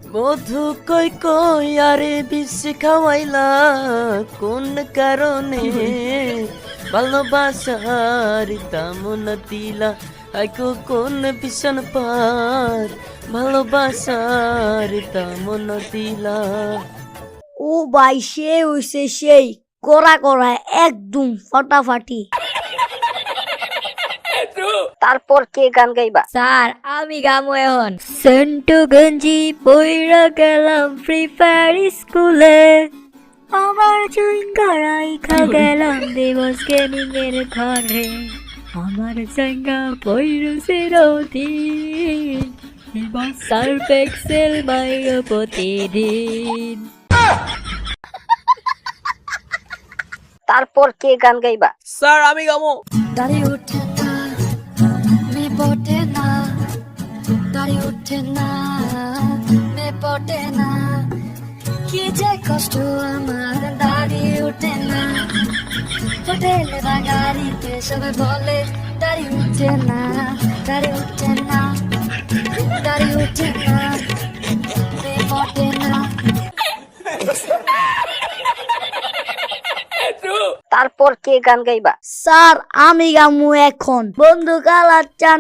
মধু কই কই আরে বিষ খাওয়াইলা কোন কারণে ভালোবাসার দামন দিলা আইকো কোন ভীষণ পার ভালোবাসার দামন দিলা। ও ভাই সে হইছে সেই করা করা একদম ফাটাফাটি। তারপর কে গান গাইবা? স্যার আমি গামো এখন। সেন্টু গঞ্জি পইরা গেলাম ফ্রি ফায়ার স্কুলে, আমার জয়েন করাই খা গেলাম দিবস গেমিং এর ঘরে, আমার জায়গা পইরো চিরদিন, এবার সার্ফ এক্সেল মাইরো প্রতিদিন। তারপর কে গান গাইবা? স্যার আমি গামো। দাড়ি ওঠে না মে পটে না, দাড়ি ওঠে না মে পটে না, কি যে কষ্ট আমার দাড়ি ওঠে না, হোটেলে বা গাড়িতে সবাই বলে দাড়ি উঠে না, দাড়ি উঠে না, দাড়ি উঠে না মে পটে না। তারপর কে গান গাইবা? স্যার আমি গামু এখন বন্ধু কালার চান